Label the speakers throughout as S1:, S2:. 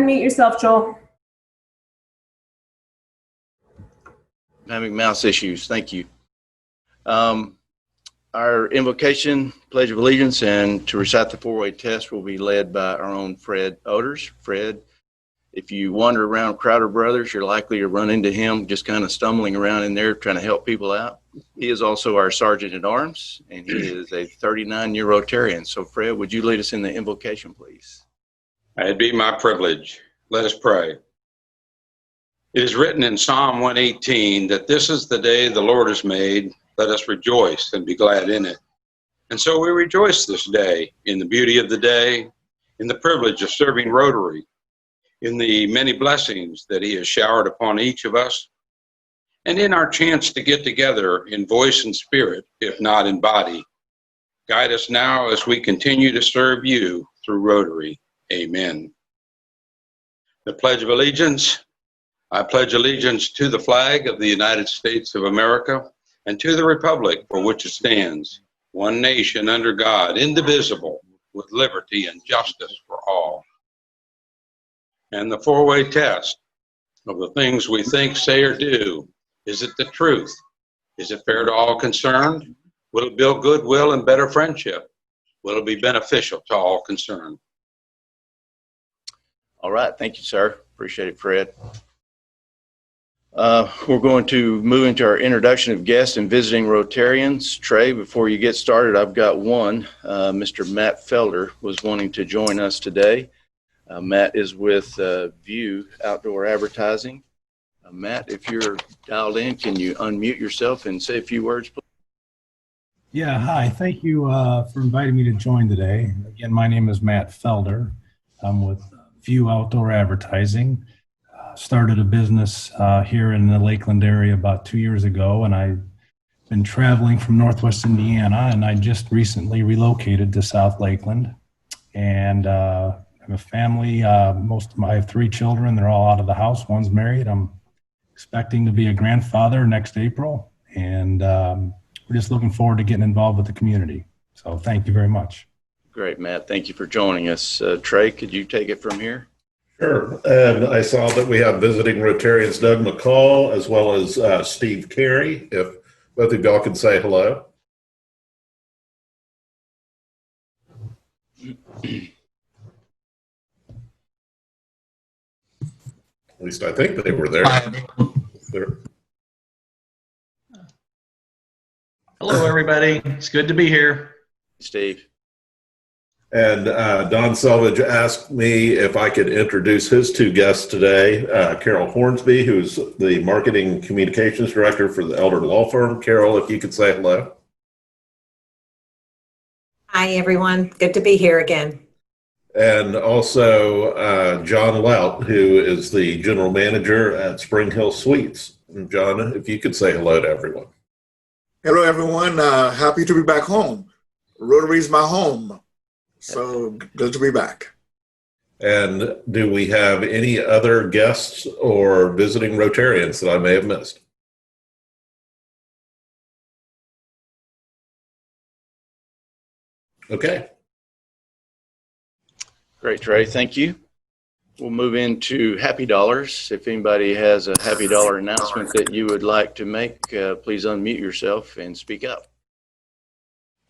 S1: unmute yourself, Joel.
S2: Having mouse issues. Thank you. Our invocation, Pledge of Allegiance, and to recite the four-way test will be led by our own Fred Oders. Fred, if you wander around Crowder Brothers, you're likely to run into him just kind of stumbling around in there trying to help people out. He is also our Sergeant at Arms, and he is a 39-year Rotarian. So, Fred, would you lead us in the invocation, please?
S3: It'd be my privilege. Let us pray. It is written in Psalm 118 that this is the day the Lord has made. Let us rejoice and be glad in it. And so we rejoice this day in the beauty of the day, in the privilege of serving Rotary, in the many blessings that he has showered upon each of us, and in our chance to get together in voice and spirit, if not in body. Guide us now as we continue to serve you through Rotary. Amen. The Pledge of Allegiance. I pledge allegiance to the flag of the United States of America and to the republic for which it stands, one nation under God, indivisible, with liberty and justice for all. And the four-way test of the things we think, say, or do. Is it the truth? Is it fair to all concerned? Will it build goodwill and better friendship? Will it be beneficial to all concerned?
S2: All right. Thank you, sir. Appreciate it, Fred. We're going to move into our introduction of guests and visiting Rotarians. Trey, before you get started, I've got one. Mr. Matt Felder was wanting to join us today. Matt is with View Outdoor Advertising. Matt, if you're dialed in, can you unmute yourself and say a few words, please?
S4: Yeah, hi. Thank you for inviting me to join today. Again, my name is Matt Felder. I'm with View Outdoor Advertising. Started a business here in the Lakeland area about 2 years ago, and I've been traveling from Northwest Indiana, and I just recently relocated to South Lakeland. And I have a family. I have 3 children. They're all out of the house. One's married. I'm expecting to be a grandfather next April, and we're just looking forward to getting involved with the community. So thank you very much.
S2: Great, Matt. Thank you for joining us. Trey, could you take it from here?
S5: Sure. And I saw that we have visiting Rotarians Doug McCall as well as Steve Carey. If both of y'all can say hello. At least I think they were there.
S6: Hello, everybody. It's good to be here.
S2: Steve.
S5: And Don Selvage asked me if I could introduce his 2 guests today. Carol Hornsby, who's the Marketing Communications Director for the Elder Law Firm. Carol, if you could say hello.
S7: Hi, everyone. Good to be here again.
S5: And also John Lout, who is the General Manager at Spring Hill Suites. And John, if you could say hello to everyone.
S8: Hello, everyone. Happy to be back home. Rotary's my home. So good to be back.
S5: And do we have any other guests or visiting Rotarians that I may have missed? Okay.
S2: Great, Trey. Thank you. We'll move into Happy Dollars. If anybody has a Happy Dollar announcement that you would like to make, please unmute yourself and speak up.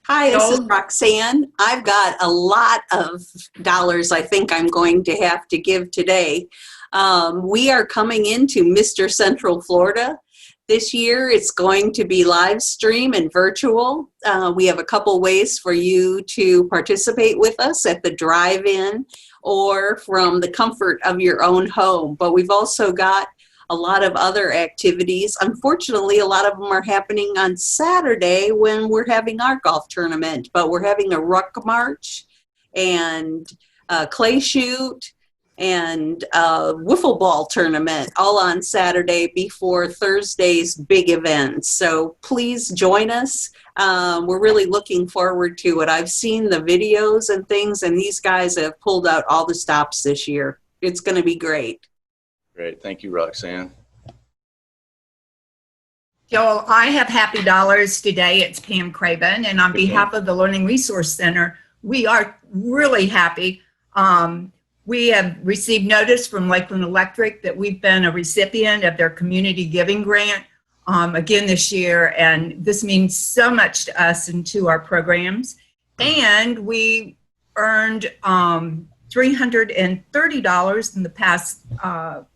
S9: Hi, this is Roxanne. I've got a lot of dollars I think I'm going to have to give today. We are coming into Mr. Central Florida. This year it's going to be live stream and virtual. We have a couple ways for you to participate with us at the drive-in or from the comfort of your own home. But we've also got a lot of other activities. Unfortunately, a lot of them are happening on Saturday when we're having our golf tournament, but we're having a ruck march and a clay shoot and a wiffle ball tournament all on Saturday before Thursday's big events. So please join us. We're really looking forward to it. I've seen the videos and things, and these guys have pulled out all the stops this year. It's going to be great.
S2: Great. Thank you, Roxanne.
S10: Joel, I have Happy Dollars today. It's Pam Craven, and on behalf of the Learning Resource Center, we are really happy. We have received notice from Lakeland Electric that we've been a recipient of their community giving grant again this year, and this means so much to us and to our programs. And we earned $330 in the past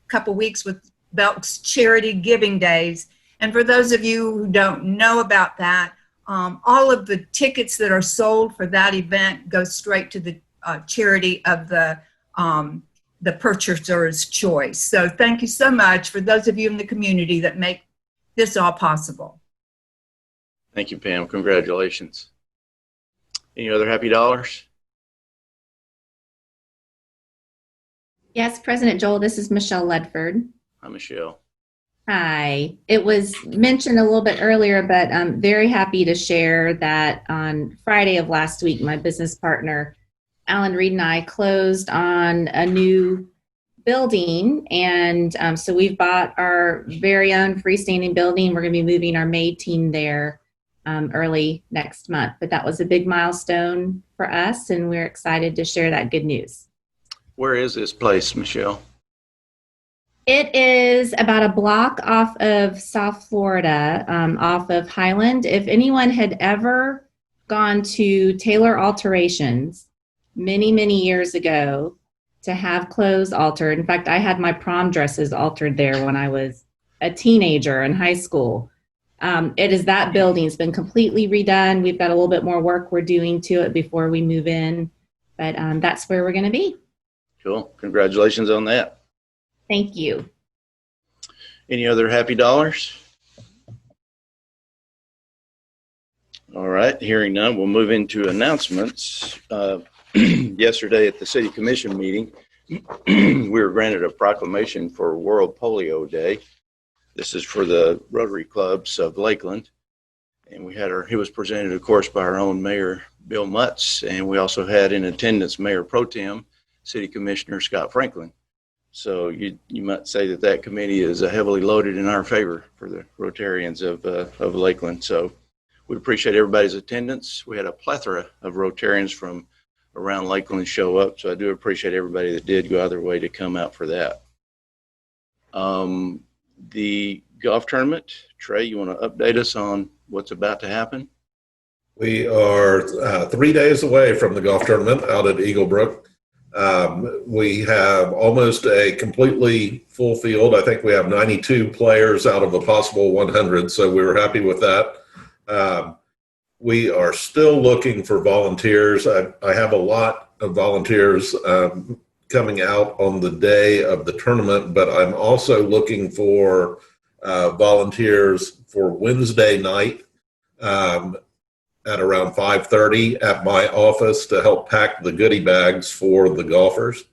S10: couple weeks with Belk's Charity Giving Days. And for those of you who don't know about that, all of the tickets that are sold for that event go straight to the charity of the purchaser's choice. So thank you so much for those of you in the community that make this all possible.
S2: Thank you, Pam. Congratulations. Any other happy dollars?
S1: Yes, President Joel, this is Michelle Ledford.
S2: Hi, Michelle.
S1: Hi. It was mentioned a little bit earlier, but I'm very happy to share that on Friday of last week, my business partner, Alan Reed, and I closed on a new building. And so we've bought our very own freestanding building. We're going to be moving our MAID team there early next month. But that was a big milestone for us, and we're excited to share that good news.
S2: Where is this place, Michelle?
S1: It is about a block off of South Florida, off of Highland. If anyone had ever gone to Taylor Alterations many, many years ago to have clothes altered, in fact, I had my prom dresses altered there when I was a teenager in high school. It is that building. It's been completely redone. We've got a little bit more work we're doing to it before we move in, but that's where we're going to be.
S2: Cool. Congratulations on that.
S1: Thank you.
S2: Any other happy dollars? All right, hearing none, we'll move into announcements. Yesterday at the City Commission meeting, we were granted a proclamation for World Polio Day. This is for the Rotary Clubs of Lakeland. And he was presented, of course, by our own Mayor, Bill Mutz, and we also had in attendance Mayor Pro Tem, City Commissioner Scott Franklin. So you might say that committee is heavily loaded in our favor for the Rotarians of Lakeland. So we appreciate everybody's attendance. We had a plethora of Rotarians from around Lakeland show up, so I do appreciate everybody that did go out of their way to come out for that. The golf tournament, Trey, you want to update us on what's about to happen?
S5: We are 3 days away from the golf tournament out at Eagle Brook. We have almost a completely full field. I think we have 92 players out of a possible 100, so we were happy with that. We are still looking for volunteers. I have a lot of volunteers coming out on the day of the tournament, but I'm also looking for volunteers for Wednesday night at around 5:30 at my office to help pack the goodie bags for the golfers.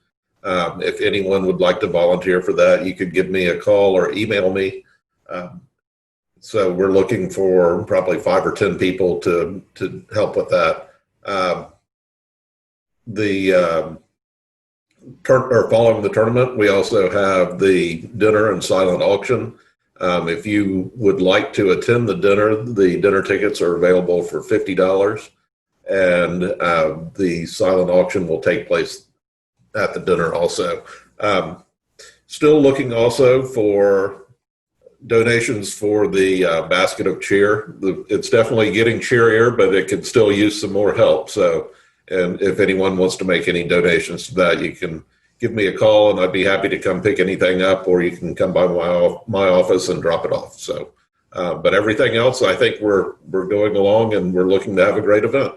S5: If anyone would like to volunteer for that, you could give me a call or email me. So we're looking for probably 5 or 10 people to help with that. Following the tournament, we also have the dinner and silent auction. If you would like to attend the dinner tickets are available for $50, and the silent auction will take place at the dinner also. Still looking also for donations for the basket of cheer. It's definitely getting cheerier, but it could still use some more help. So, and if anyone wants to make any donations to that, you can give me a call and I'd be happy to come pick anything up, or you can come by my office and drop it off. So, but everything else, I think we're going along and we're looking to have a great event.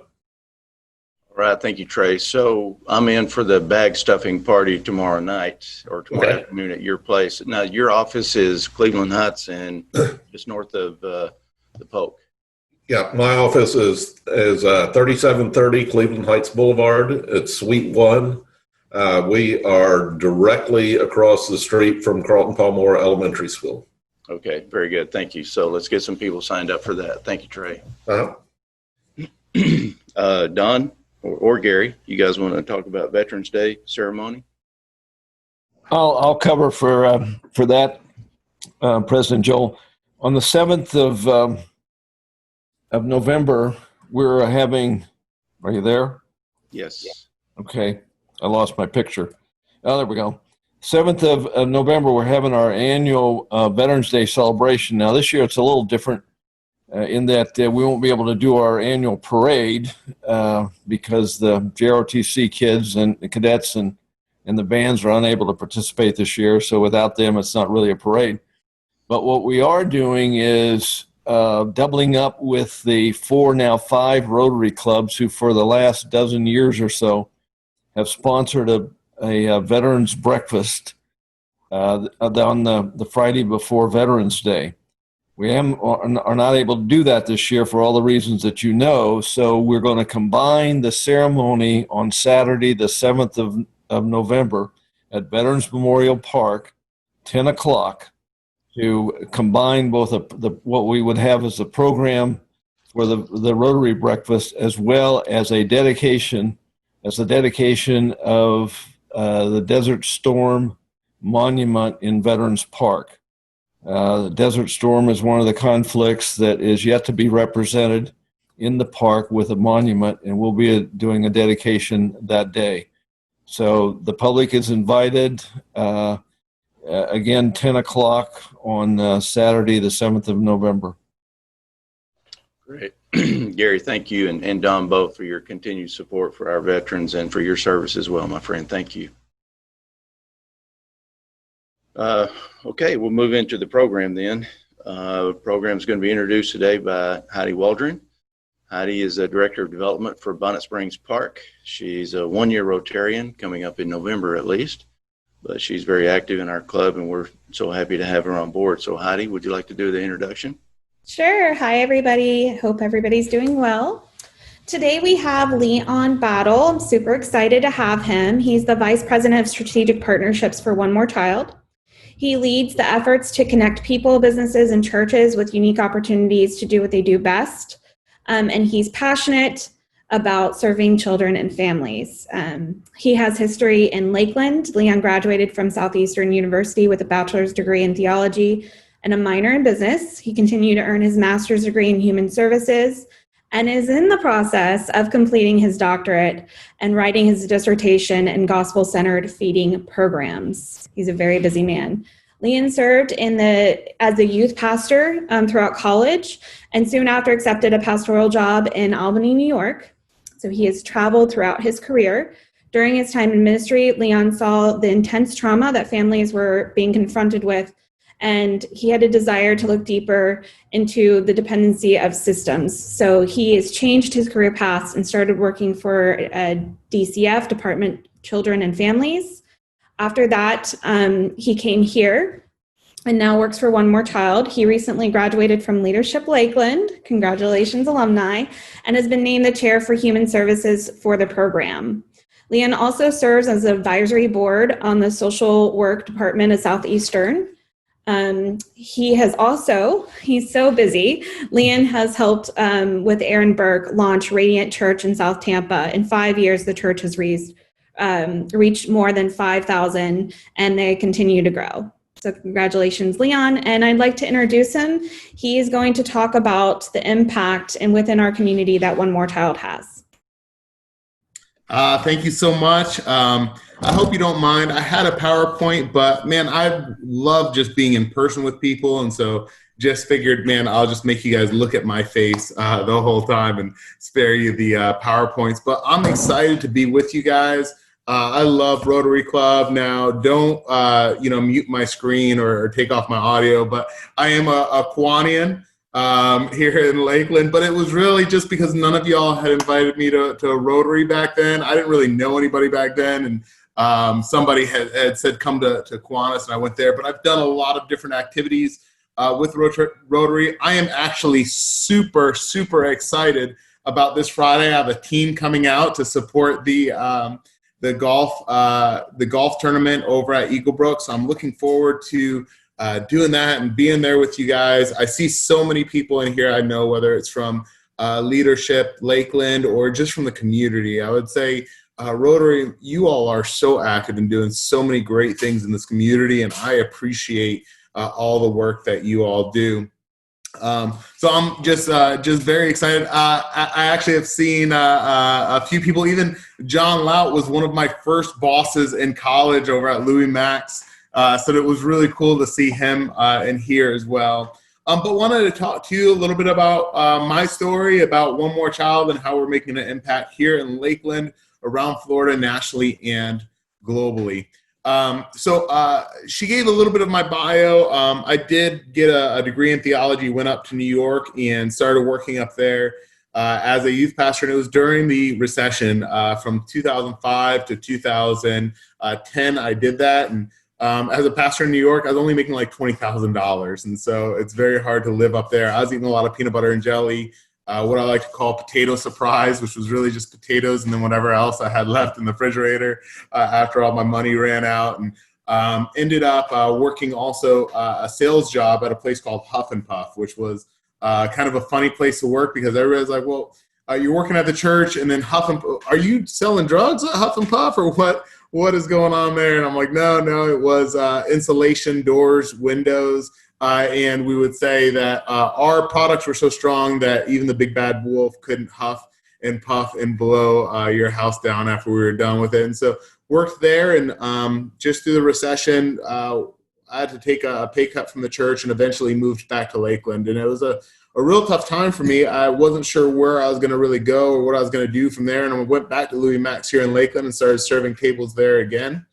S2: All right, thank you, Trey. So I'm in for the bag stuffing party tomorrow night or tomorrow afternoon at your place. Now, your office is Cleveland Heights and just north of the Polk.
S5: Yeah, my office is 3730 Cleveland Heights Boulevard. It's Suite 1. We are directly across the street from Carlton Palmore Elementary School.
S2: Okay, very good. Thank you. So let's get some people signed up for that. Thank you, Trey. Don or Gary, you guys want to talk about Veterans Day ceremony?
S11: I'll cover for that, President Joel. On the 7th of November, we're having. Are you there?
S2: Yes.
S11: Okay, I lost my picture. Oh, there we go. 7th of November, we're having our annual Veterans Day celebration. Now, this year it's a little different in that we won't be able to do our annual parade because the JROTC kids and the cadets and the bands are unable to participate this year. So without them, it's not really a parade. But what we are doing is doubling up with the 4, now 5 Rotary clubs who for the last dozen years or so have sponsored a veterans breakfast on the Friday before Veterans Day. We are not able to do that this year for all the reasons that you know, so we're going to combine the ceremony on Saturday, the 7th of November at Veterans Memorial Park, 10 o'clock, to combine both what we would have as a program for the Rotary Breakfast as well as a dedication of the Desert Storm Monument in Veterans Park. The Desert Storm is one of the conflicts that is yet to be represented in the park with a monument, and we'll be doing a dedication that day. So the public is invited. Again, 10 o'clock on Saturday, the 7th of November.
S2: Great. Gary, thank you, and Don both for your continued support for our veterans and for your service as well, my friend. Thank you. Okay, we'll move into the program then. The program is going to be introduced today by Heidi Waldron. Heidi is the Director of Development for Bonnet Springs Park. She's a one-year Rotarian, coming up in November at least, but she's very active in our club, and we're so happy to have her on board. So Heidi, would you like to do the introduction?
S1: Sure. Hi, everybody. Hope everybody's doing well. Today we have Leon Battle. I'm super excited to have him. He's the Vice President of Strategic Partnerships for One More Child. He leads the efforts to connect people, businesses, and churches with unique opportunities to do what they do best. And he's passionate about serving children and families. He has history in Lakeland. Leon graduated from Southeastern University with a bachelor's degree in theology and a minor in business. He continued to earn his master's degree in human services and is in the process of completing his doctorate and writing his dissertation in gospel-centered feeding programs. He's a very busy man. Leon served as a youth pastor throughout college, and soon after accepted a pastoral job in Albany, New York. So he has traveled throughout his career. During his time in ministry, Leon saw the intense trauma that families were being confronted with, and he had a desire to look deeper into the dependency of systems. So he has changed his career paths and started working for DCF, Department of Children and Families. After that, he came here and now works for One More Child. He recently graduated from Leadership Lakeland, congratulations alumni, and has been named the chair for human services for the program. Leon also serves as an advisory board on the social work department of Southeastern. He's so busy. Leon has helped with Aaron Burke launch Radiant Church in South Tampa. In 5 years, the church has reached more than 5,000, and they continue to grow. So congratulations, Leon. And I'd like to introduce him. He is going to talk about the impact and within our community that One More Child has.
S12: Thank you so much. I hope you don't mind. I had a PowerPoint, but man, I love just being in person with people. And so just figured, man, I'll just make you guys look at my face the whole time and spare you the PowerPoints. But I'm excited to be with you guys. I love Rotary Club. Now, don't mute my screen or take off my audio, but I am a Kiwanian here in Lakeland. But it was really just because none of y'all had invited me to Rotary back then. I didn't really know anybody back then, and somebody had said come to Kiwanis, and I went there. But I've done a lot of different activities with Rotary. I am actually super, super excited about this Friday. I have a team coming out to support the golf tournament over at Eagle Brook. So I'm looking forward to doing that and being there with you guys. I see so many people in here I know, whether it's from Leadership, Lakeland, or just from the community. I would say Rotary, you all are so active and doing so many great things in this community, and I appreciate all the work that you all do. So I'm just very excited. I actually have seen a few people. Even John Lout was one of my first bosses in college over at Louis Max. So it was really cool to see him in here as well. But wanted to talk to you a little bit about my story, about One More Child, and how we're making an impact here in Lakeland, around Florida, nationally, and globally. So she gave a little bit of my bio. I did get a degree in theology, went up to New York and started working up there as a youth pastor. And it was during the recession from 2005 to 2010. I did that. And as a pastor in New York, I was only making like $20,000. And so it's very hard to live up there. I was eating a lot of peanut butter and jelly. What I like to call potato surprise, which was really just potatoes and then whatever else I had left in the refrigerator after all my money ran out. And ended up working also a sales job at a place called Huff and Puff, which was kind of a funny place to work because everybody's like, well, you're working at the church and then Huff and Puff, are you selling drugs at Huff and Puff or what is going on there? And I'm like, no, it was insulation, doors, windows. And we would say that our products were so strong that even the big bad wolf couldn't huff and puff and blow your house down after we were done with it. And so worked there, and just through the recession, I had to take a pay cut from the church and eventually moved back to Lakeland. And it was a real tough time for me. I wasn't sure where I was going to really go or what I was going to do from there. And I went back to Louis Max here in Lakeland and started serving tables there again.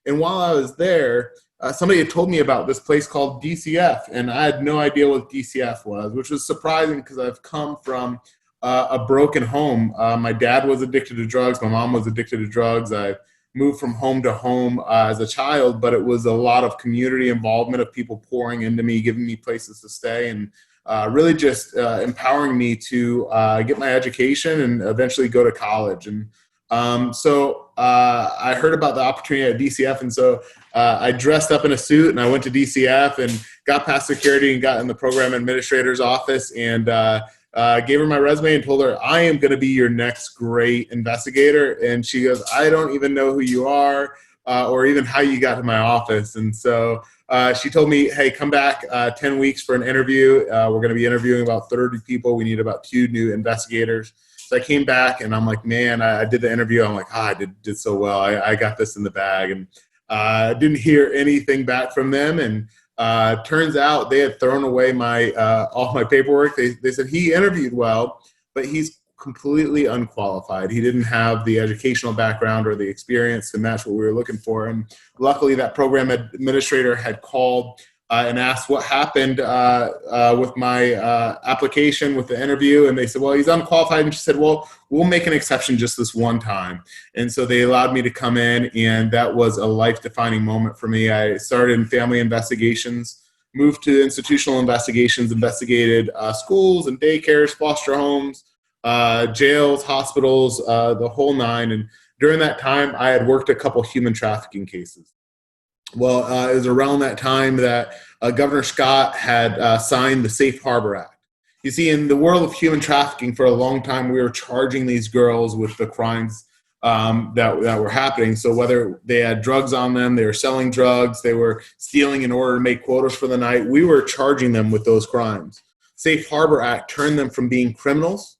S12: And while I was there, somebody had told me about this place called DCF, and I had no idea what DCF was, which was surprising because I've come from a broken home. My dad was addicted to drugs. My mom was addicted to drugs. I moved from home to home as a child, but it was a lot of community involvement of people pouring into me, giving me places to stay, and really just empowering me to get my education and eventually go to college. And so I heard about the opportunity at DCF, and so I dressed up in a suit and I went to DCF and got past security and got in the program administrator's office and gave her my resume and told her, I am going to be your next great investigator. And she goes, I don't even know who you are or even how you got to my office. And so she told me, hey, come back 10 weeks for an interview. We're going to be interviewing about 30 people. We need about 2 new investigators. So I came back and I'm like, man, I did the interview. I'm like, I did so well. I got this in the bag. And didn't hear anything back from them. And turns out they had thrown away my all my paperwork. They said he interviewed well, but he's completely unqualified. He didn't have the educational background or the experience to match what we were looking for. And luckily that program administrator had called and asked what happened with my application, with the interview. And they said, well, he's unqualified. And she said, well, we'll make an exception just this one time. And so they allowed me to come in, and that was a life-defining moment for me. I started in family investigations, moved to institutional investigations, investigated schools and daycares, foster homes, jails, hospitals, the whole nine. And during that time, I had worked a couple human trafficking cases. Well, it was around that time that Governor Scott had signed the Safe Harbor Act. You see, in the world of human trafficking, for a long time, we were charging these girls with the crimes that were happening. So whether they had drugs on them, they were selling drugs, they were stealing in order to make quotas for the night, we were charging them with those crimes. Safe Harbor Act turned them from being criminals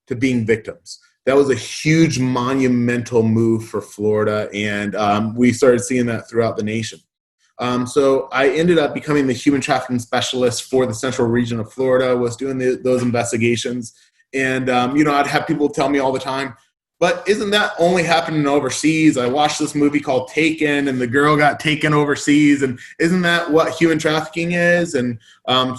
S12: to being victims. That was a huge monumental move for Florida, and we started seeing that throughout the nation. So I ended up becoming the human trafficking specialist for the central region of Florida, was doing those investigations. And, I'd have people tell me all the time, but isn't that only happening overseas? I watched this movie called Taken, and the girl got taken overseas. And isn't that what human trafficking is? And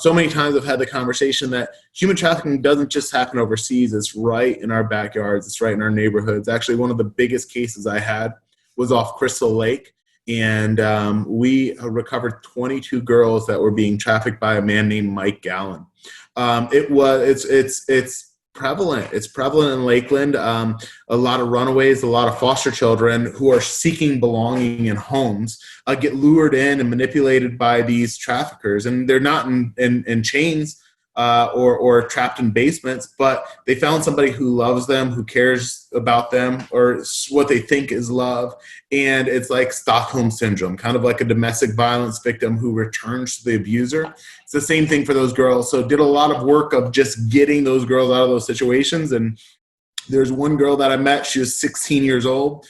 S12: so many times I've had the conversation that human trafficking doesn't just happen overseas. It's right in our backyards. It's right in our neighborhoods. Actually, one of the biggest cases I had was off Crystal Lake. And we recovered 22 girls that were being trafficked by a man named Mike Gallen. It's prevalent. It's prevalent in Lakeland. A lot of runaways, a lot of foster children who are seeking belonging in homes get lured in and manipulated by these traffickers. And they're not in chains. or trapped in basements, but they found somebody who loves them, who cares about them, or what they think is love. And it's like Stockholm syndrome, kind of like a domestic violence victim who returns to the abuser. It's the same thing for those girls. So did a lot of work of just getting those girls out of those situations. And there's one girl that I met, she was 16 years old.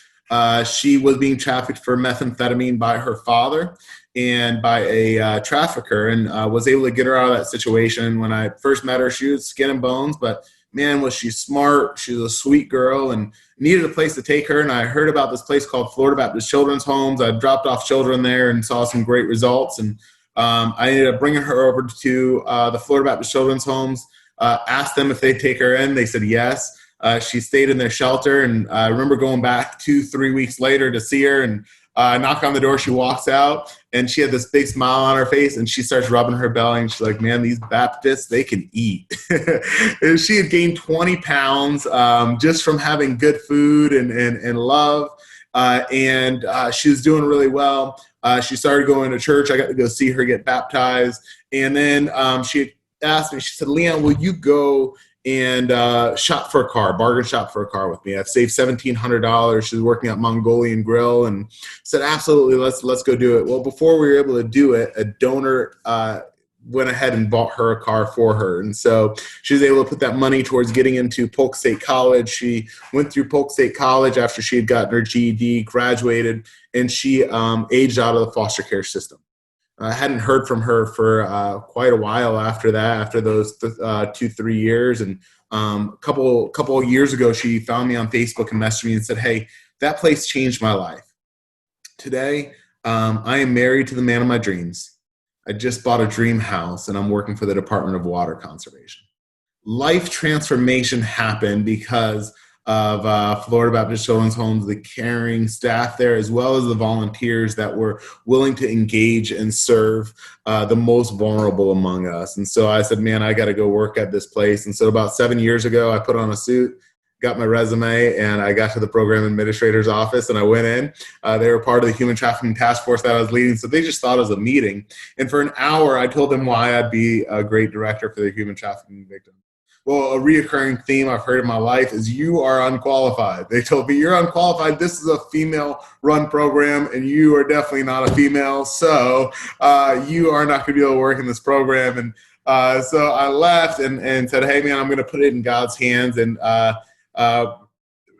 S12: She was being trafficked for methamphetamine by her father and by a trafficker, and was able to get her out of that situation. When I first met her, she was skin and bones, but man, was she smart. She was a sweet girl and needed a place to take her. And I heard about this place called Florida Baptist Children's Homes. I dropped off children there and saw some great results. And I ended up bringing her over to the Florida Baptist Children's Homes, asked them if they'd take her in. They said yes. She stayed in their shelter, and I remember going back 2-3 weeks later to see her, and knock on the door. She walks out, and she had this big smile on her face, and she starts rubbing her belly, and she's like, man, these Baptists, they can eat. And she had gained 20 pounds just from having good food and love, and she was doing really well. She started going to church. I got to go see her get baptized, and then she asked me, she said, Leon, will you go and shop for a car, bargain shop for a car with me? I've saved $1,700. She's working at Mongolian Grill, and said, absolutely, let's go do it. Well, before we were able to do it, a donor went ahead and bought her a car for her. And so she was able to put that money towards getting into Polk State College. She went through Polk State College after she had gotten her GED, graduated, and she aged out of the foster care system. I hadn't heard from her for quite a while after that, after those 2-3 years. And a couple of years ago, she found me on Facebook and messaged me and said, hey, that place changed my life. Today, I am married to the man of my dreams. I just bought a dream house, and I'm working for the Department of Water Conservation. Life transformation happened because of Florida Baptist Children's Homes, the caring staff there, as well as the volunteers that were willing to engage and serve the most vulnerable among us. And so I said, man, I got to go work at this place. And so about 7 years ago, I put on a suit, got my resume, and I got to the program administrator's office, and I went in. They were part of the human trafficking task force that I was leading, so they just thought it was a meeting. And for an hour, I told them why I'd be a great director for the human trafficking victim. Well, a reoccurring theme I've heard in my life is you are unqualified. They told me, you're unqualified. This is a female-run program, and you are definitely not a female, so you are not going to be able to work in this program. And so I left and said, hey, man, I'm going to put it in God's hands. And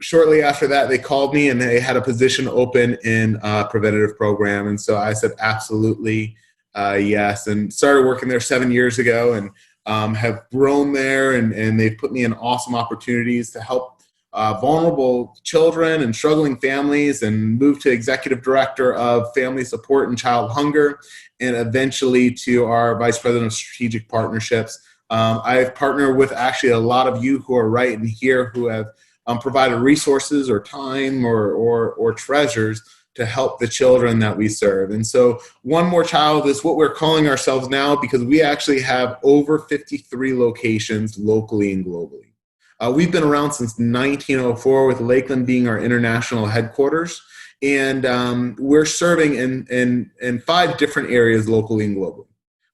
S12: shortly after that, they called me, and they had a position open in a preventative program. And so I said, absolutely, yes, and started working there 7 years ago, and have grown there, and they've put me in awesome opportunities to help vulnerable children and struggling families, and moved to executive director of family support and child hunger, and eventually to our vice president of strategic partnerships. I've partnered with actually a lot of you who are right in here who have provided resources or time or treasures to help the children that we serve. And so One More Child is what we're calling ourselves now, because we actually have over 53 locations locally and globally. We've been around since 1904, with Lakeland being our international headquarters. And we're serving in 5 different areas locally and globally.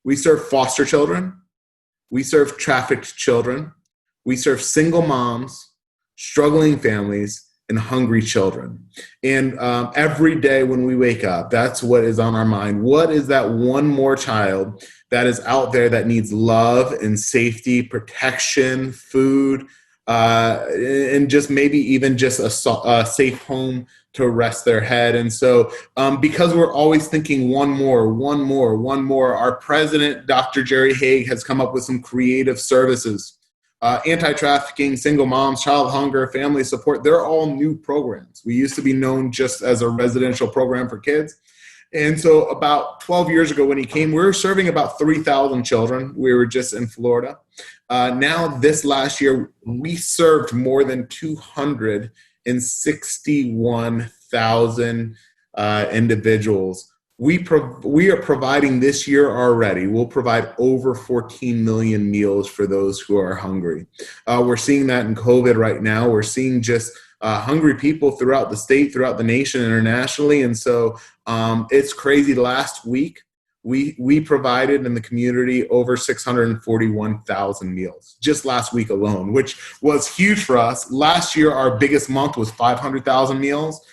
S12: We serve foster children. We serve trafficked children. We serve single moms, struggling families, and hungry children. And every day when we wake up, that's what is on our mind. What is that one more child that is out there that needs love and safety, protection, food, and just maybe even just a safe home to rest their head? And so because we're always thinking one more, our president, Dr. Jerry Haig, has come up with some creative services. Anti-trafficking, single moms, child hunger, family support, they're all new programs. We used to be known just as a residential program for kids. And so about 12 years ago when he came, we were serving about 3,000 children. We were just in Florida. Now this last year, we served more than 261,000 individuals. We are providing this year already. We'll provide over 14 million meals for those who are hungry. We're seeing that in COVID right now. We're seeing just hungry people throughout the state, throughout the nation, internationally. And so it's crazy. Last week, We provided in the community over 641,000 meals just last week alone, which was huge for us. Last year, our biggest month was 500,000 meals.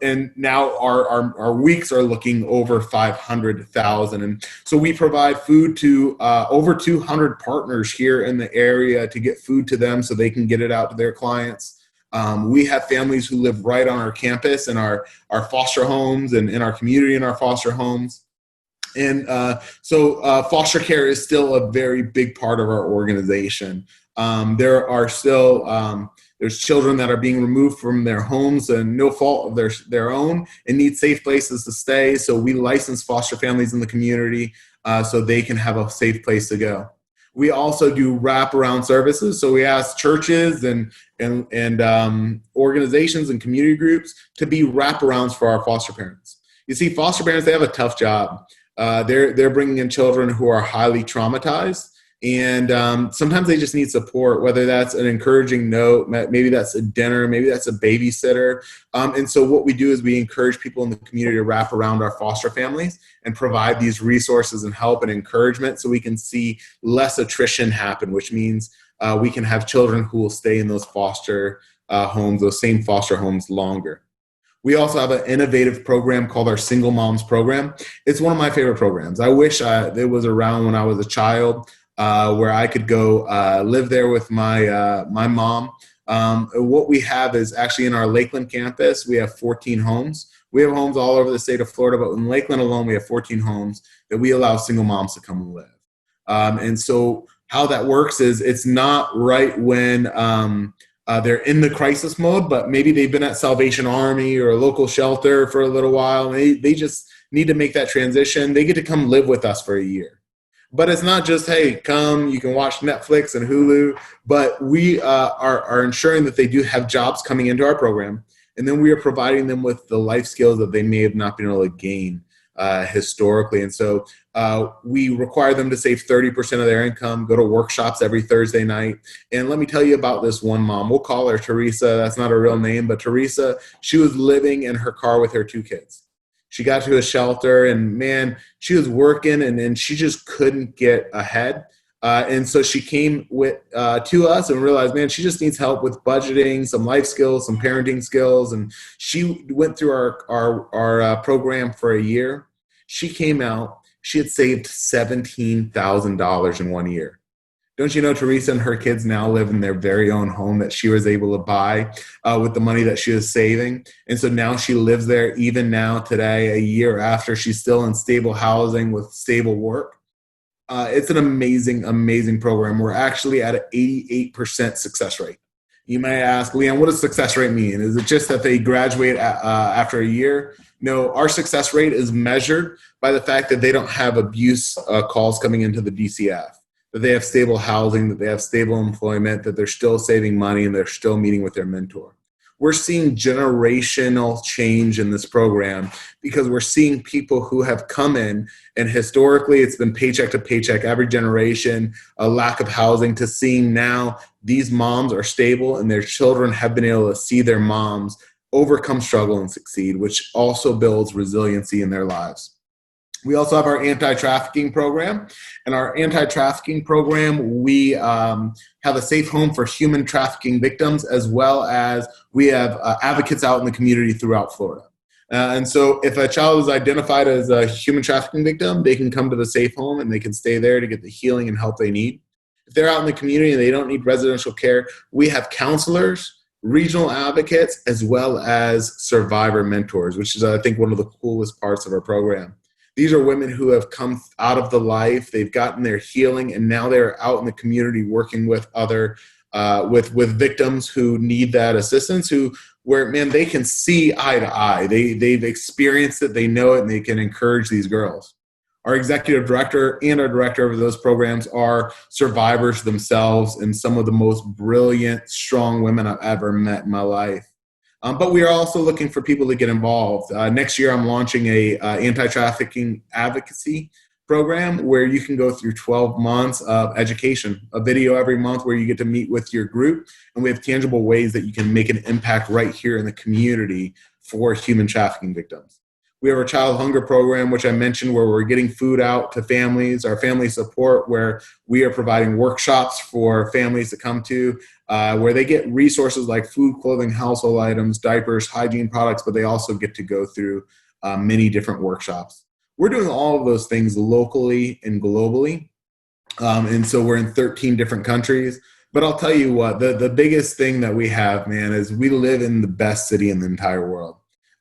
S12: And now our weeks are looking over 500,000. And so we provide food to over 200 partners here in the area to get food to them so they can get it out to their clients. We have families who live right on our campus in our foster homes and in our community in our foster homes. And so foster care is still a very big part of our organization. There are still there's children that are being removed from their homes and no fault of their own and need safe places to stay. So we license foster families in the community so they can have a safe place to go. We also do wraparound services. So we ask churches and organizations and community groups to be wraparounds for our foster parents. You see, foster parents, they have a tough job. They're bringing in children who are highly traumatized. And sometimes they just need support, whether that's an encouraging note, maybe that's a dinner, maybe that's a babysitter. And so what we do is we encourage people in the community to wrap around our foster families and provide these resources and help and encouragement so we can see less attrition happen, which means we can have children who will stay in those foster homes, those same foster homes longer. We also have an innovative program called our Single Moms Program. It's one of my favorite programs. I wish it was around when I was a child. Where I could go live there with my mom. What we have is actually in our Lakeland campus, we have 14 homes. We have homes all over the state of Florida, but in Lakeland alone, we have 14 homes that we allow single moms to come and live. And so how that works is it's not right when they're in the crisis mode, but maybe they've been at Salvation Army or a local shelter for a little while. And they just need to make that transition. They get to come live with us for a year. But it's not just, hey, come, you can watch Netflix and Hulu, but we are ensuring that they do have jobs coming into our program. And then we are providing them with the life skills that they may have not been able to gain historically. And so we require them to save 30% of their income, go to workshops every Thursday night. And let me tell you about this one mom. We'll call her Teresa. That's not a real name, but Teresa, she was living in her car with her 2 kids. She got to a shelter and man, she was working and she just couldn't get ahead. And so she came to us and realized, man, she just needs help with budgeting, some life skills, some parenting skills. And she went through our program for a year. She came out, she had saved $17,000 in 1 year. Don't you know Teresa and her kids now live in their very own home that she was able to buy with the money that she was saving? And so now she lives there even now today, a year after. She's still in stable housing with stable work. It's an amazing, amazing program. We're actually at an 88% success rate. You may ask, Leanne, what does success rate mean? Is it just that they graduate after a year? No, our success rate is measured by the fact that they don't have abuse calls coming into the DCF. That they have stable housing, that they have stable employment, that they're still saving money, and they're still meeting with their mentor. We're seeing generational change in this program because we're seeing people who have come in, and historically it's been paycheck to paycheck, every generation, a lack of housing, to seeing now these moms are stable and their children have been able to see their moms overcome struggle and succeed, which also builds resiliency in their lives. We also have our anti-trafficking program. And our anti-trafficking program, we have a safe home for human trafficking victims, as well as we have advocates out in the community throughout Florida. And so if a child is identified as a human trafficking victim, they can come to the safe home and they can stay there to get the healing and help they need. If they're out in the community and they don't need residential care, we have counselors, regional advocates, as well as survivor mentors, which is, I think, one of the coolest parts of our program. These are women who have come out of the life, they've gotten their healing, and now they're out in the community working with other, with victims who need that assistance, where, man, they can see eye to eye. They've experienced it, they know it, and they can encourage these girls. Our executive director and our director of those programs are survivors themselves and some of the most brilliant, strong women I've ever met in my life. But we are also looking for people to get involved. Next year, I'm launching a anti-trafficking advocacy program where you can go through 12 months of education, a video every month where you get to meet with your group. And we have tangible ways that you can make an impact right here in the community for human trafficking victims. We have our child hunger program, which I mentioned, where we're getting food out to families, our family support, where we are providing workshops for families to come to, where they get resources like food, clothing, household items, diapers, hygiene products, but they also get to go through many different workshops. We're doing all of those things locally and globally. And so we're in 13 different countries. But I'll tell you what, the biggest thing that we have, man, is we live in the best city in the entire world.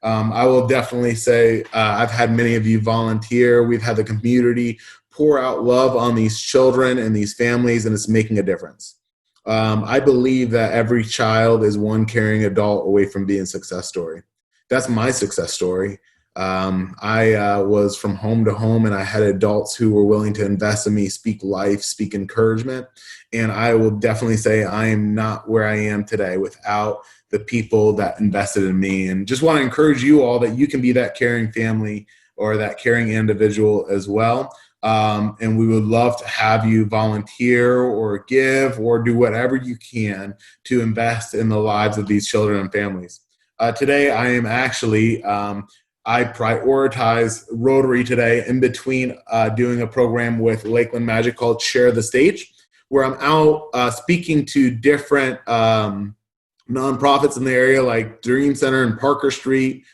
S12: I will definitely say I've had many of you volunteer. We've had the community pour out love on these children and these families, and it's making a difference. I believe that every child is one caring adult away from being a success story. That's my success story. I was from home to home, and I had adults who were willing to invest in me, speak life, speak encouragement. And I will definitely say I am not where I am today without the people that invested in me. And just want to encourage you all that you can be that caring family or that caring individual as well. And we would love to have you volunteer or give or do whatever you can to invest in the lives of these children and families. Today, I am actually, I prioritize Rotary today in between doing a program with Lakeland Magic called Share the Stage, where I'm out speaking to different nonprofits in the area like Dream Center and Parker Street,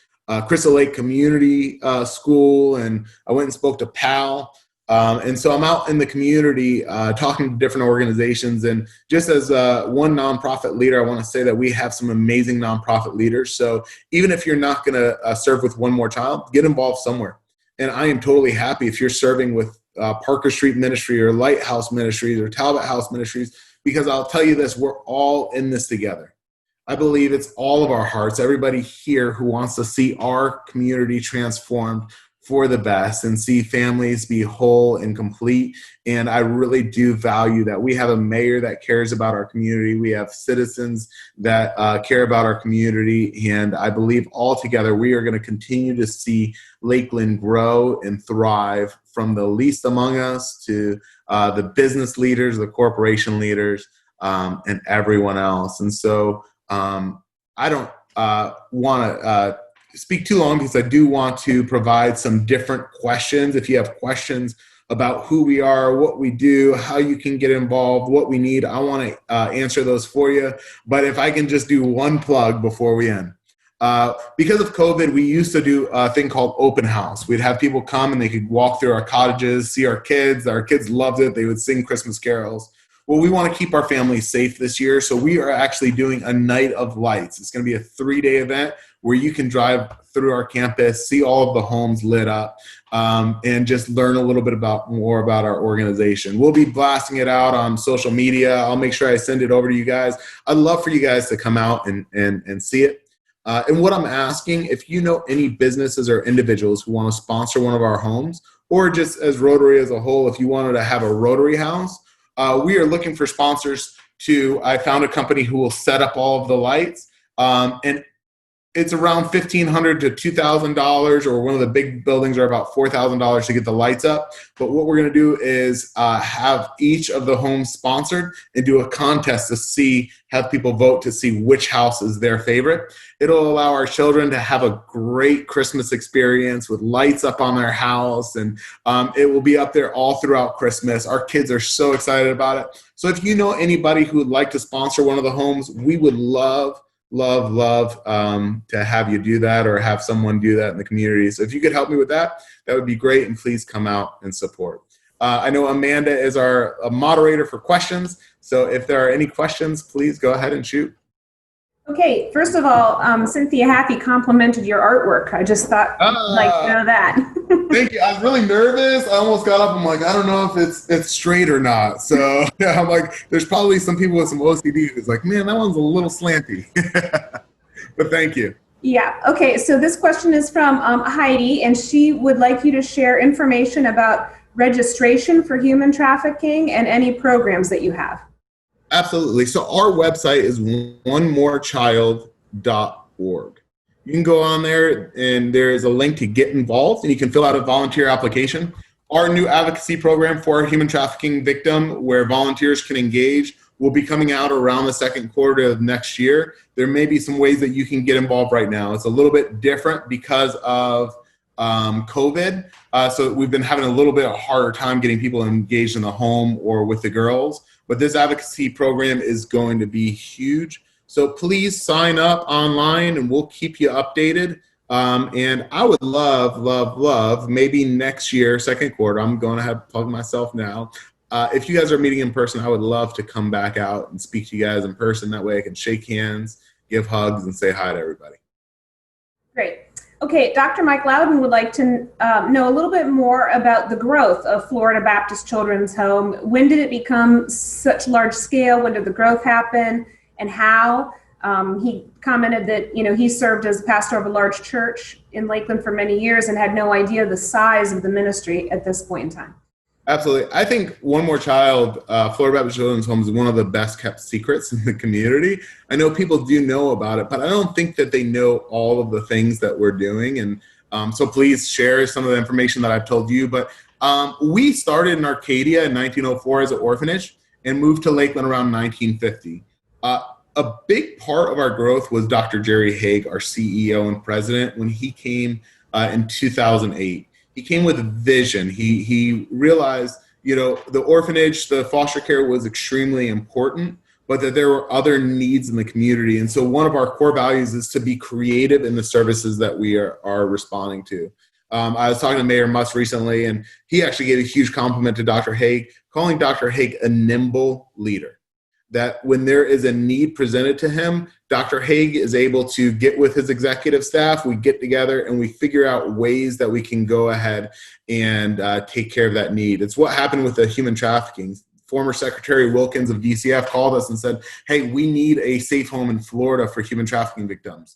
S12: Crystal Lake Community School, and I went and spoke to PAL. And so I'm out in the community talking to different organizations. And just as one nonprofit leader, I want to say that we have some amazing nonprofit leaders. So even if you're not going to serve with one more child, get involved somewhere. And I am totally happy if you're serving with Parker Street Ministry or Lighthouse Ministries or Talbot House Ministries, because I'll tell you this, we're all in this together. I believe it's all of our hearts, everybody here who wants to see our community transformed for the best and see families be whole and complete. And I really do value that we have a mayor that cares about our community. We have citizens that care about our community. And I believe all together we are going to continue to see Lakeland grow and thrive, from the least among us to the business leaders, the corporation leaders, and everyone else. And so I don't want to speak too long, because I do want to provide some different questions. If you have questions about who we are, what we do, how you can get involved, what we need, I want to answer those for you. But if I can just do one plug before we end. Because of COVID, we used to do a thing called open house. We'd have people come and they could walk through our cottages, see our kids. Our kids loved it. They would sing Christmas carols. Well, we want to keep our families safe this year, so we are actually doing a night of lights. It's going to be a 3-day event where you can drive through our campus, see all of the homes lit up, and just learn a little bit more about our organization. We'll be blasting it out on social media. I'll make sure I send it over to you guys. I'd love for you guys to come out and see it. And what I'm asking, if you know any businesses or individuals who want to sponsor one of our homes, or just as Rotary as a whole, if you wanted to have a Rotary house, we are looking for sponsors I found a company who will set up all of the lights. And it's around $1,500 to $2,000, or one of the big buildings are about $4,000 to get the lights up. But what we're going to do is have each of the homes sponsored and do a contest to have people vote to see which house is their favorite. It'll allow our children to have a great Christmas experience with lights up on their house, and it will be up there all throughout Christmas. Our kids are so excited about it. So if you know anybody who would like to sponsor one of the homes, we would love to have you do that, or have someone do that in the community. So if you could help me with that, that would be great. And please come out and support. I know Amanda is our moderator for questions. So if there are any questions, please go ahead and shoot.
S13: Okay, first of all, Cynthia Happy complimented your artwork. I just thought you'd like to know that.
S12: Thank you. I was really nervous. I almost got up. I'm like, I don't know if it's straight or not. So yeah, I'm like, there's probably some people with some OCD who's like, man, that one's a little slanty. But thank you.
S13: Yeah. Okay. So this question is from Heidi, and she would like you to share information about registration for human trafficking and any programs that you have.
S12: Absolutely. So our website is onemorechild.org. You can go on there, and there is a link to get involved, and you can fill out a volunteer application. Our new advocacy program for human trafficking victim, where volunteers can engage, will be coming out around the second quarter of next year. There may be some ways that you can get involved right now. It's a little bit different because of COVID. So we've been having a little bit of harder time getting people engaged in the home or with the girls. But this advocacy program is going to be huge. So please sign up online and we'll keep you updated. And I would love, maybe next year, second quarter, I'm going to have to plug myself now. If you guys are meeting in person, I would love to come back out and speak to you guys in person. That way I can shake hands, give hugs, and say hi to everybody.
S13: Great. Okay, Dr. Mike Loudon would like to know a little bit more about the growth of Florida Baptist Children's Home. When did it become such large scale? When did the growth happen, and how? He commented that, he served as pastor of a large church in Lakeland for many years and had no idea the size of the ministry at this point in time.
S12: Absolutely. I think One More Child, Florida Baptist Children's Home, is one of the best kept secrets in the community. I know people do know about it, but I don't think that they know all of the things that we're doing. And so please share some of the information that I've told you. But we started in Arcadia in 1904 as an orphanage and moved to Lakeland around 1950. A big part of our growth was Dr. Jerry Haig, our CEO and president, when he came in 2008. He came with a vision. He realized, the orphanage, the foster care was extremely important, but that there were other needs in the community. And so one of our core values is to be creative in the services that we are responding to. I was talking to Mayor Musk recently, and he actually gave a huge compliment to Dr. Haig, calling Dr. Haig a nimble leader. That when there is a need presented to him, Dr. Haig is able to get with his executive staff, we get together and we figure out ways that we can go ahead and take care of that need. It's what happened with the human trafficking. Former Secretary Wilkins of DCF called us and said, hey, we need a safe home in Florida for human trafficking victims.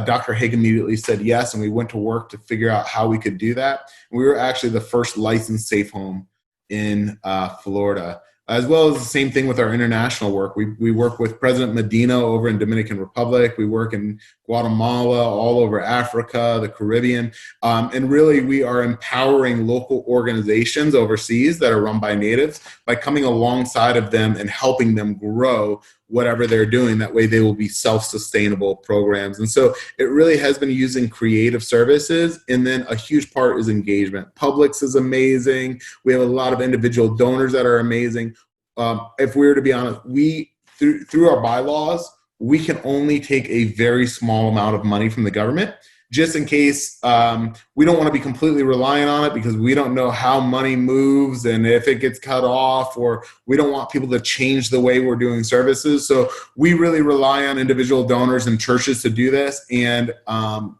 S12: Dr. Haig immediately said yes, and we went to work to figure out how we could do that. We were actually the first licensed safe home in Florida. As well as the same thing with our international work. We work with President Medina over in Dominican Republic. We work in Guatemala, all over Africa, the Caribbean. And really, we are empowering local organizations overseas that are run by natives by coming alongside of them and helping them grow whatever they're doing. That way they will be self-sustainable programs. And so it really has been using creative services. And then a huge part is engagement. Publix is amazing. We have a lot of individual donors that are amazing. If we were to be honest, we, through our bylaws, we can only take a very small amount of money from the government, just in case we don't want to be completely reliant on it, because we don't know how money moves and if it gets cut off, or we don't want people to change the way we're doing services. So we really rely on individual donors and churches to do this, and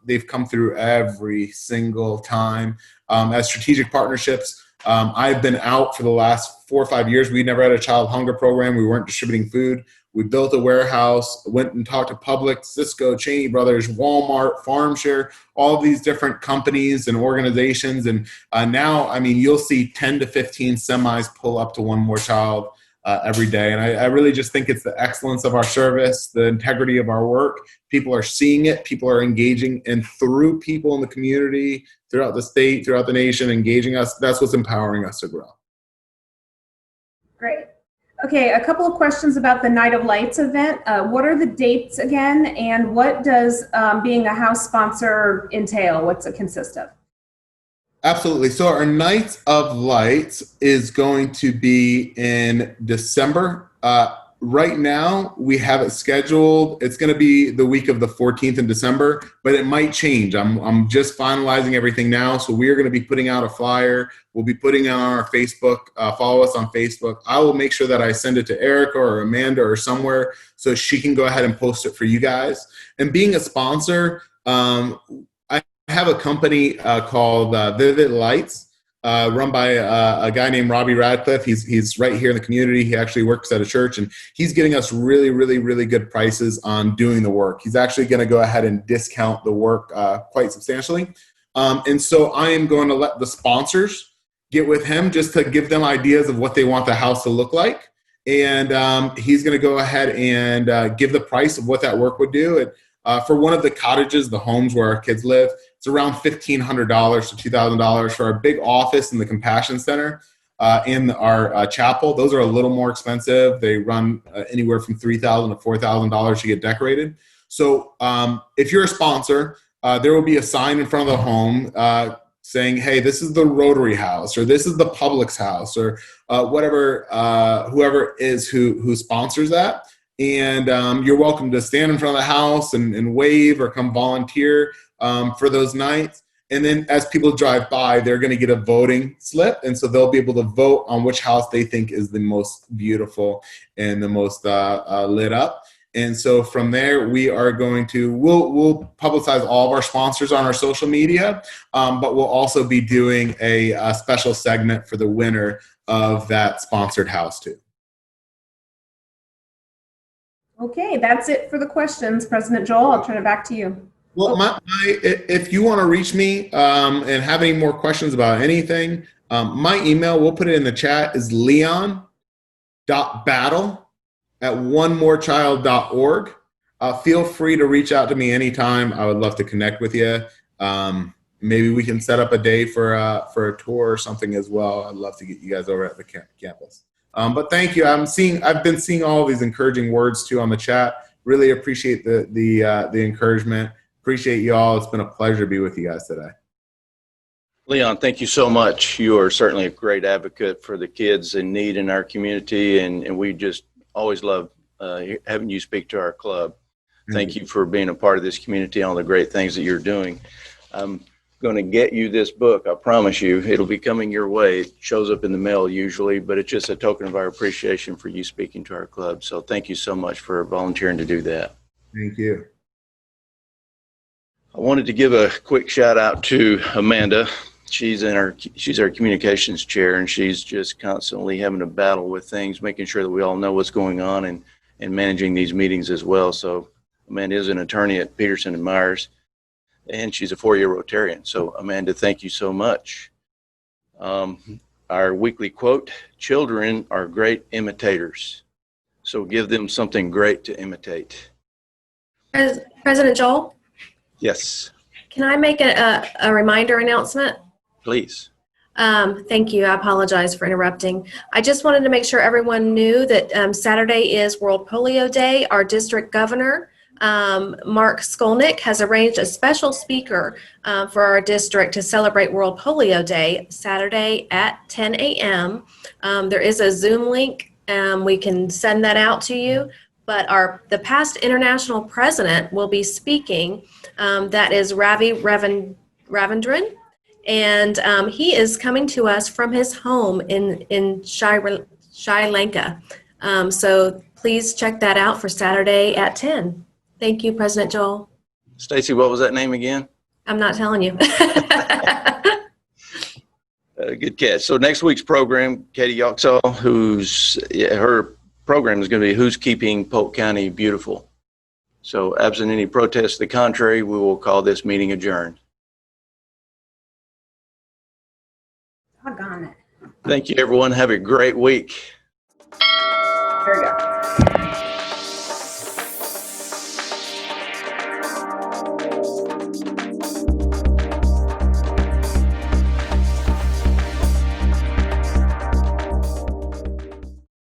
S12: they've come through every single time. As strategic partnerships, I've been out for the last 4 or 5 years. We never had a child hunger program. We weren't distributing food. We built a warehouse, went and talked to Publix, Cisco, Cheney Brothers, Walmart, FarmShare, all of these different companies and organizations. And now, you'll see 10 to 15 semis pull up to One More Child every day. And I really just think it's the excellence of our service, the integrity of our work. People are seeing it. People are engaging. And through people in the community, throughout the state, throughout the nation, engaging us, that's what's empowering us to grow.
S13: Great. Okay, a couple of questions about the Night of Lights event. What are the dates again, and what does being a house sponsor entail? What's it consist of?
S12: Absolutely. So our Night of Lights is going to be in December. Right now, we have it scheduled. It's going to be the week of the 14th in December, but it might change. I'm just finalizing everything now. So we are going to be putting out a flyer. We'll be putting it on our Facebook. Follow us on Facebook. I will make sure that I send it to Erica or Amanda or somewhere so she can go ahead and post it for you guys. And being a sponsor, I have a company called Vivid Lights. Run by a guy named Robbie Radcliffe. He's right here in the community. He actually works at a church, and he's getting us really, really, really good prices on doing the work. He's actually going to go ahead and discount the work quite substantially. And so I am going to let the sponsors get with him just to give them ideas of what they want the house to look like. And he's going to go ahead and give the price of what that work would do. And for one of the cottages, the homes where our kids live, it's around $1,500 to $2,000. For our big office in the Compassion Center in our chapel, those are a little more expensive. They run anywhere from $3,000 to $4,000 to get decorated. So if you're a sponsor, there will be a sign in front of the home saying, hey, this is the Rotary House, or this is the Publix House, or whatever, whoever is who sponsors that. And you're welcome to stand in front of the house and wave or come volunteer for those nights. And then as people drive by, they're going to get a voting slip. And so they'll be able to vote on which house they think is the most beautiful and the most lit up. And so from there, we are going to, we'll publicize all of our sponsors on our social media, but we'll also be doing a special segment for the winner of that sponsored house too.
S13: Okay, that's it for the questions. President Joel, I'll turn it back to you.
S12: Well, if you want to reach me and have any more questions about anything, my email, we'll put it in the chat, is leon.battle@onemorechild.org. Feel free to reach out to me anytime. I would love to connect with you. Maybe we can set up a day for a tour or something as well. I'd love to get you guys over at the campus. But thank you. I've been seeing all of these encouraging words too on the chat. Really appreciate the encouragement. Appreciate you all. It's been a pleasure to be with you guys today.
S2: Leon, thank you so much. You are certainly a great advocate for the kids in need in our community, and we just always love having you speak to our club. Thank you for being a part of this community and all the great things that you're doing. I'm going to get you this book. I promise you it'll be coming your way. It shows up in the mail usually, but it's just a token of our appreciation for you speaking to our club. So thank you so much for volunteering to do that.
S12: Thank you.
S2: I wanted to give a quick shout out to Amanda. She's our communications chair, and she's just constantly having to battle with things, making sure that we all know what's going on and managing these meetings as well. So Amanda is an attorney at Peterson and Myers, and she's a 4-year Rotarian. So Amanda, thank you so much. Our weekly quote: children are great imitators. So give them something great to imitate.
S14: President Joel?
S2: Yes.
S14: Can I make a reminder announcement?
S2: Please.
S14: Thank you. I apologize for interrupting. I just wanted to make sure everyone knew that Saturday is World Polio Day. Our district governor, Mark Skolnick, has arranged a special speaker for our district to celebrate World Polio Day Saturday at 10 a.m. There is a Zoom link. We can send that out to you. But the past international president will be speaking. That is Ravi Ravindran. And he is coming to us from his home in Sri Lanka. So please check that out for Saturday at 10. Thank you, President Joel.
S2: Stacy, what was that name again?
S14: I'm not telling you.
S2: Good catch. So next week's program, Katie Yoxall, her program is going to be Who's Keeping Polk County Beautiful. So absent any protest to the contrary, we will call this meeting adjourned.
S13: Doggone it.
S2: Thank you, everyone. Have a great week.